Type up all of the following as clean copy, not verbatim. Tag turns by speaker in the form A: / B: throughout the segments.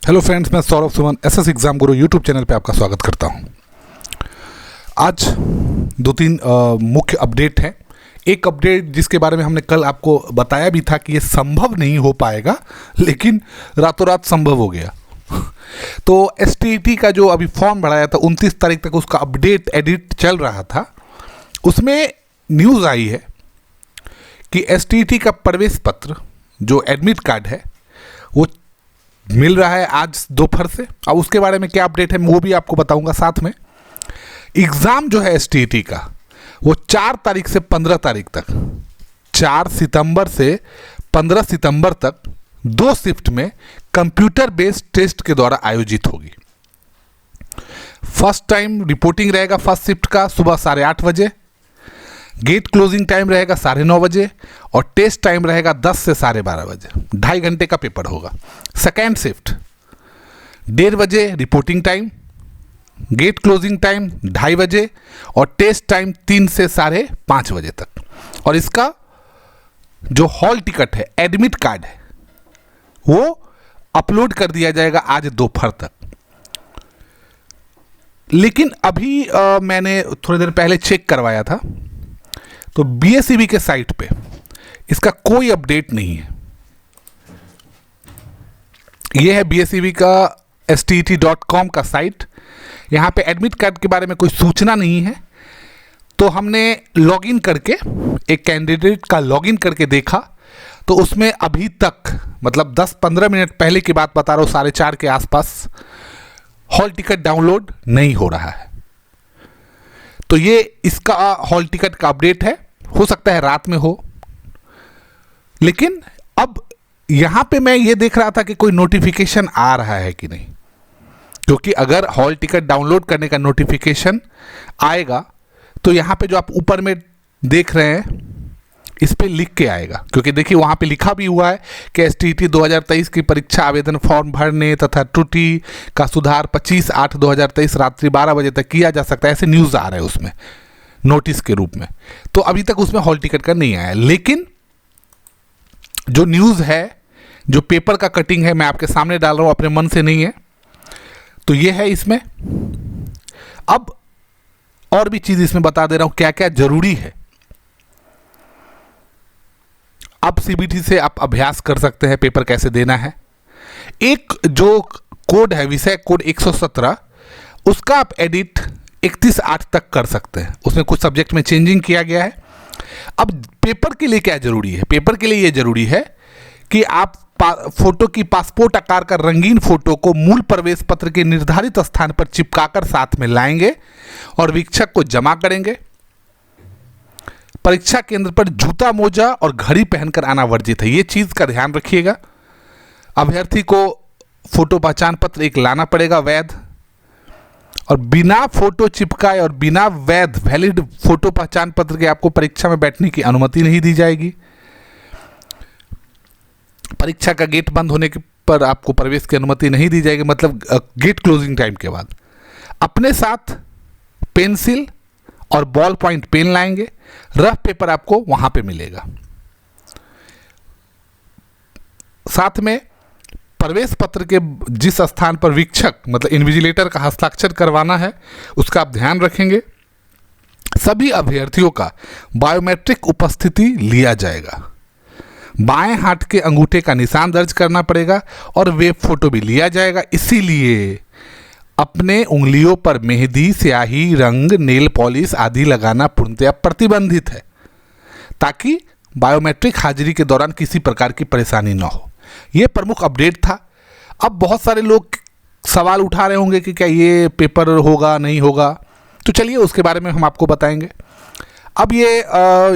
A: Hello friends, मैं Saurabh Suman SS exam गुरु YouTube channel पे आपका स्वागत करता हूं। आज दो तीन मुख्य अपडेट हैं। एक अपडेट जिसके बारे में हमने कल आपको बताया भी था कि ये संभव नहीं हो पाएगा, लेकिन रातों रात संभव हो गया। तो एसटीईटी का जो अभी फॉर्म भराया था 29 तारीख तक उसका अपडेट एडिट चल रहा था। उसमें न्यूज़ आई है कि एसटीईटी का प्रवेश पत्र जो एडमिट कार्ड है वो मिल रहा है आज दोपहर से। अब उसके बारे में क्या अपडेट है वो भी आपको बताऊंगा। साथ में एग्ज़ाम जो है एसटीईटी का वो 4 तारीख से 15 तारीख तक, 4 सितंबर से 15 सितंबर तक 2 शिफ्ट में कंप्यूटर बेस्ड टेस्ट के द्वारा आयोजित होगी। फर्स्ट टाइम रिपोर्टिंग रहेगा फर्स्ट शिफ्ट का सुबह 8:30 बजे, गेट क्लोजिंग टाइम रहेगा 9:30 बजे और टेस्ट टाइम रहेगा 10 से 12:30 बजे। 2.5 घंटे का पेपर होगा। सेकेंड शिफ्ट 1:30 बजे reporting time, gate closing time 2:30 बजे और टेस्ट टाइम 3 से 5:30 बजे तक। और इसका जो हॉल टिकट है, एडमिट कार्ड है, वो अपलोड कर दिया जाएगा आज दोपहर तक। लेकिन अभी मैंने थोड़ी देर पहले चेक करवाया था तो बीएसईबी के साइट पे इसका कोई अपडेट नहीं है। यह है बीएसईबी का stet.com का साइट। यहाँ पे एडमिट कार्ड के बारे में कोई सूचना नहीं है। तो हमने लॉगिन करके, एक कैंडिडेट का लॉगिन करके देखा तो उसमें अभी तक, मतलब 10-15 मिनट पहले की बात बता रहा हूँ, 4:30 के आसपास हॉल टिकट डाउनलोड नहीं हो रहा है। तो ये इसका हॉल टिकट का अपडेट है। हो सकता है रात में हो, लेकिन अब यहां पे मैं ये देख रहा था कि कोई नोटिफिकेशन आ रहा है कि नहीं, क्योंकि अगर हॉल टिकट डाउनलोड करने का नोटिफिकेशन आएगा तो यहां पे जो आप ऊपर में देख रहे हैं इस पे लिख के आएगा। क्योंकि देखिए वहां पे लिखा भी हुआ है कि एसटीईटी 2023 की परीक्षा आवेदन फॉर्म भरने तथा त्रुटि का सुधार 25/8/2023 रात्रि 12 बजे तक किया जा सकता है। ऐसे न्यूज़ आ रहे हैं उसमें नोटिस के रूप में। तो अभी तक उसमें हॉल टिकट का नहीं आया। लेकिन जो न्यूज़ है, जो पेपर का कटिंग है, मैं आपके सामने डाल रहा हूं, अपने मन से नहीं है। तो ये है इसमें। अब और भी चीज़ इसमें बता दे रहा हूं क्या क्या जरूरी है। अब सीबीटी से आप अभ्यास कर सकते हैं पेपर कैसे देना है। एक जो कोड है, विषय कोड 117, उसका आप एडिट 31/8 तक कर सकते हैं। उसमें कुछ सब्जेक्ट में चेंजिंग किया गया है। अब पेपर के लिए क्या जरूरी है? पेपर के लिए ये जरूरी है कि आप फोटो की पासपोर्ट आकार का रंगीन फोटो को मूल प्रवेश पत्र के निर्धारित स्थान पर चिपकाकर साथ में लाएंगे और वीक्षक को जमा करेंगे। परीक्षा केंद्र पर जूता, मोजा और घड़ी पहनकर आना वर्जित है। ये चीज का ध्यान रखिएगा। अभ्यर्थी को फोटो पहचान पत्र एक लाना पड़ेगा वैध, और बिना फोटो चिपकाए और बिना वैलिड फोटो पहचान पत्र के आपको परीक्षा में बैठने की अनुमति नहीं दी जाएगी। परीक्षा का गेट बंद होने पर आपको प्रवेश की अनुमति नहीं दी जाएगी, मतलब गेट क्लोजिंग टाइम के बाद। अपने साथ पेंसिल और बॉल पॉइंट पेन लाएंगे। रफ पेपर आपको वहां पे मिलेगा। साथ में प्रवेश पत्र के जिस स्थान पर वीक्षक, मतलब इन्विजिलेटर का हस्ताक्षर करवाना है, उसका आप ध्यान रखेंगे। सभी अभ्यर्थियों का बायोमेट्रिक उपस्थिति लिया जाएगा। बाएं हाथ के अंगूठे का निशान दर्ज करना पड़ेगा और वेब फोटो भी लिया जाएगा। इसीलिए अपने उंगलियों पर मेहंदी, स्याही, रंग, नेल पॉलिश आदि लगाना पूर्णतया प्रतिबंधित है, ताकि बायोमेट्रिक हाजिरी के दौरान किसी प्रकार की परेशानी ना हो। यह प्रमुख अपडेट था। अब बहुत सारे लोग सवाल उठा रहे होंगे कि क्या ये पेपर होगा नहीं होगा, तो चलिए उसके बारे में हम आपको बताएंगे। अब ये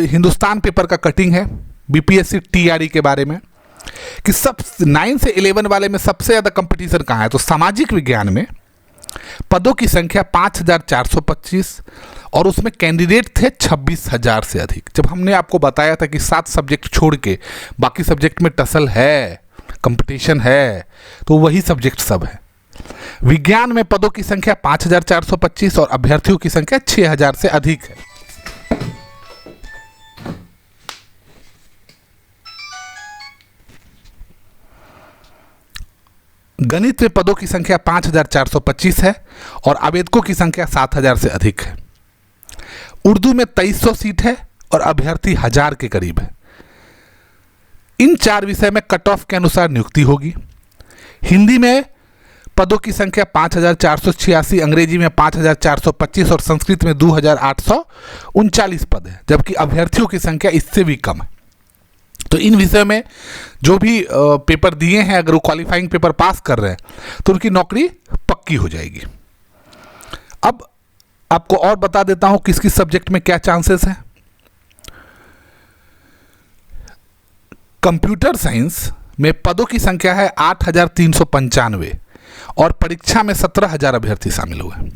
A: हिंदुस्तान पेपर का कटिंग है बीपीएससी टीआरई के बारे में कि सब 9 से 11 वाले में सबसे ज़्यादा कंपटीशन कहाँ है। तो सामाजिक विज्ञान में पदों की संख्या 5,425 और उसमें कैंडिडेट थे 26,000 से अधिक। जब हमने आपको बताया था कि 7 सब्जेक्ट छोड़ के बाकी सब्जेक्ट में टसल है, कंपटीशन है, तो वही सब्जेक्ट सब है। विज्ञान में पदों की संख्या 5,425 और अभ्यर्थियों की संख्या 6,000 से अधिक है। गणित में पदों की संख्या 5425 है और आवेदकों की संख्या 7000 से अधिक है। उर्दू में 2300 सीट है और अभ्यर्थी 1000 के करीब है। इन 4 विषय में कट ऑफ के अनुसार नियुक्ति होगी। हिंदी में पदों की संख्या 5486, अंग्रेजी में 5425 और संस्कृत में 2839 पद है, जबकि अभ्यर्थियों की संख्या इससे भी कम है। तो इन विषयों में जो भी पेपर दिए हैं, अगर वो क्वालिफाइंग पेपर पास कर रहे हैं तो उनकी नौकरी पक्की हो जाएगी। अब आपको और बता देता हूं किस किस सब्जेक्ट में क्या चांसेस हैं। कंप्यूटर साइंस में पदों की संख्या है 8395 और परीक्षा में 17000 अभ्यर्थी शामिल हुए।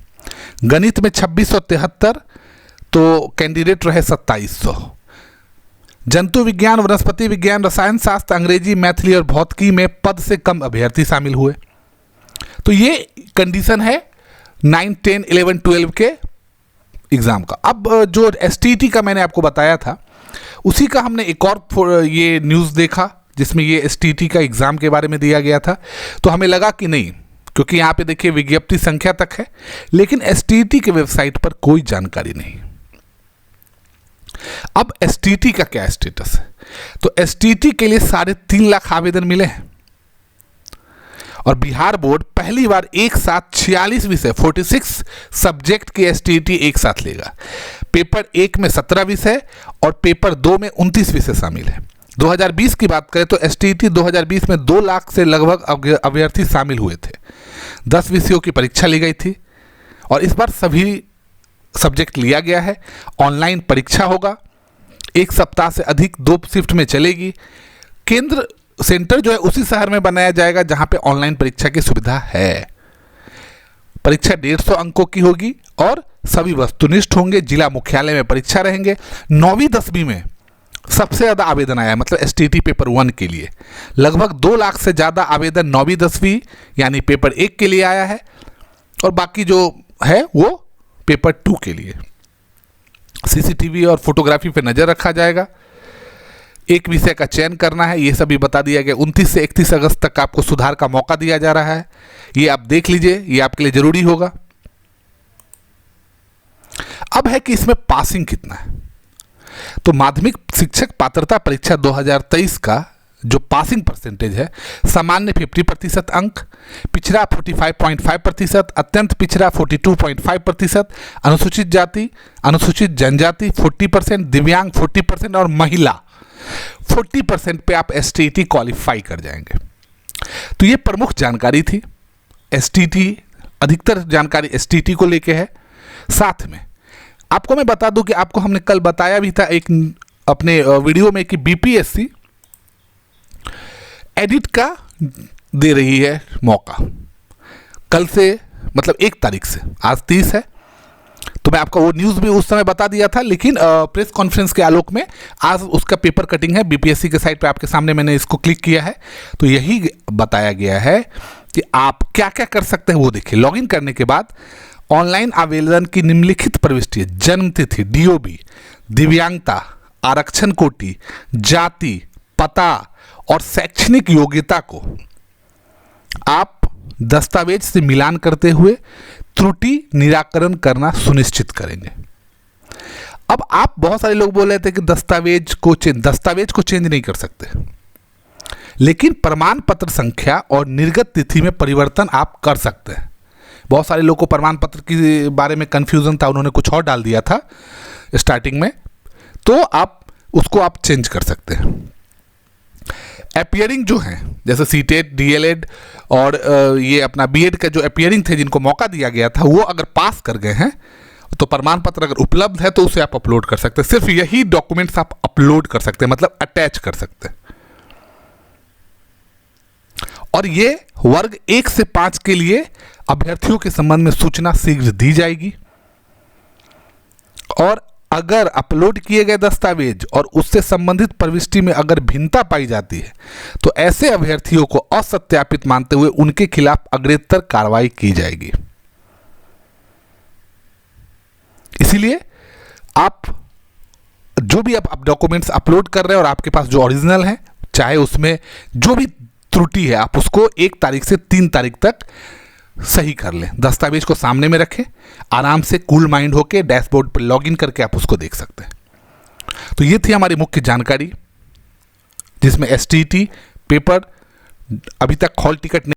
A: गणित में 2673 तो कैंडिडेट रहे 2700। जंतु विज्ञान, वनस्पति विज्ञान, रसायन शास्त्र, अंग्रेजी, मैथिली और भौतिकी में पद से कम अभ्यर्थी शामिल हुए। तो ये कंडीशन है 9, 10, 11, 12 के एग्जाम का। अब जो एसटीईटी का मैंने आपको बताया था, उसी का हमने एक और ये न्यूज़ देखा जिसमें ये एसटीईटी का एग्जाम के बारे में दिया गया था। तो हमें लगा कि नहीं, क्योंकि यहाँ पे देखिए विज्ञप्ति संख्या तक है, लेकिन एसटीईटी के वेबसाइट पर कोई जानकारी नहीं। अब एसटीईटी का क्या स्टेटस है? तो एसटीईटी के लिए 3.5 लाख आवेदन मिले हैं और बिहार बोर्ड पहली बार एक साथ 46 विषय 46 सब्जेक्ट की एसटीईटी एक साथ लेगा। पेपर 1 में 17 विषय और पेपर 2 में 29 विषय शामिल है। 2020 की बात करें तो एसटीईटी 2020 में 2 लाख से लगभग अभ्यर्थी शामिल हुए थे। 10 विषयों की परीक्षा ली गई थी और इस बार सभी सब्जेक्ट लिया गया है। ऑनलाइन परीक्षा होगा, 1 सप्ताह से अधिक 2 शिफ्ट में चलेगी। केंद्र सेंटर जो है उसी शहर में बनाया जाएगा जहां पे ऑनलाइन परीक्षा की सुविधा है। परीक्षा 150 अंकों की होगी और सभी वस्तुनिष्ठ होंगे। जिला मुख्यालय में परीक्षा रहेंगे। 9वीं 10वीं में सबसे ज़्यादा आवेदन आया, मतलब एसटीईटी पेपर 1 के लिए लगभग 2 लाख से ज़्यादा आवेदन 9वीं 10वीं यानी पेपर 1 के लिए आया है और बाकी जो है वो पेपर 2 के लिए। सीसीटीवी और फोटोग्राफी पे नज़र रखा जाएगा। एक विषय का चयन करना है, ये सभी बता दिया गया। 29 से 31 अगस्त तक आपको सुधार का मौका दिया जा रहा है, ये आप देख लीजिए, ये आपके लिए जरूरी होगा। अब है कि इसमें पासिंग कितना है। तो माध्यमिक शिक्षक पात्रता परीक्षा 2023 का जो पासिंग परसेंटेज है, सामान्य 50% अंक, पिछड़ा 45.5%, अत्यंत पिछड़ा 42.5%, अनुसूचित जाति, अनुसूचित जनजाति 40%, दिव्यांग 40% और महिला 40% पे आप एसटीईटी क्वालिफाई कर जाएंगे। तो ये प्रमुख जानकारी थी। एसटीईटी, अधिकतर जानकारी एसटीईटी को लेके है। साथ में आपको मैं बता दूं कि आपको हमने कल बताया भी था एक अपने वीडियो में कि बीपीएससी एडिट का दे रही है मौका कल से, मतलब 1 तारीख से। आज 30 है, तो मैं आपको वो न्यूज़ भी उस समय बता दिया था, लेकिन प्रेस कॉन्फ्रेंस के आलोक में आज उसका पेपर कटिंग है। बीपीएससी के साइट पे आपके सामने मैंने इसको क्लिक किया है, तो यही बताया गया है कि आप क्या क्या कर सकते हैं वो देखिए। लॉगिन करने के बाद ऑनलाइन आवेदन की निम्नलिखित प्रविष्टि, जन्म तिथि, डीओबी, दिव्यांगता, आरक्षण कोटि, जाति, पता और शैक्षणिक योग्यता को आप दस्तावेज से मिलान करते हुए त्रुटि निराकरण करना सुनिश्चित करेंगे। अब आप बहुत सारे लोग बोल रहे थे कि दस्तावेज को चेंज नहीं कर सकते, लेकिन प्रमाण पत्र संख्या और निर्गत तिथि में परिवर्तन आप कर सकते हैं। बहुत सारे लोगों को प्रमाण पत्र के बारे में कंफ्यूजन था, उन्होंने कुछ और डाल दिया था स्टार्टिंग में, तो आप उसको चेंज कर सकते हैं। अपीयरिंग जो है, जैसे सीटेट, डीएलएड और ये अपना बीएड का जो अपीयरिंग थे जिनको मौका दिया गया था, वो अगर पास कर गए हैं तो प्रमाण पत्र अगर उपलब्ध है तो उसे आप अपलोड कर सकते हैं। सिर्फ यही डॉक्यूमेंट्स आप अपलोड कर सकते हैं, मतलब अटैच कर सकते हैं। और ये वर्ग 1 से 5 के लिए अभ्यर्थियों के संबंध में सूचना शीघ्र दी जाएगी। और अगर अपलोड किए गए दस्तावेज और उससे संबंधित प्रविष्टि में अगर भिन्नता पाई जाती है तो ऐसे अभ्यर्थियों को असत्यापित मानते हुए उनके खिलाफ अग्रेतर कार्रवाई की जाएगी। इसीलिए आप जो भी आप डॉक्यूमेंट्स अपलोड कर रहे हैं और आपके पास जो ओरिजिनल है, चाहे उसमें जो भी त्रुटि है आप उसको 1 तारीख से 3 तारीख तक सही कर लें। दस्तावेज को सामने में रखें, आराम से कूल माइंड होके डैशबोर्ड पर लॉगिन करके आप उसको देख सकते हैं। तो ये थी हमारी मुख्य जानकारी, जिसमें STT पेपर अभी तक हॉल टिकट नहीं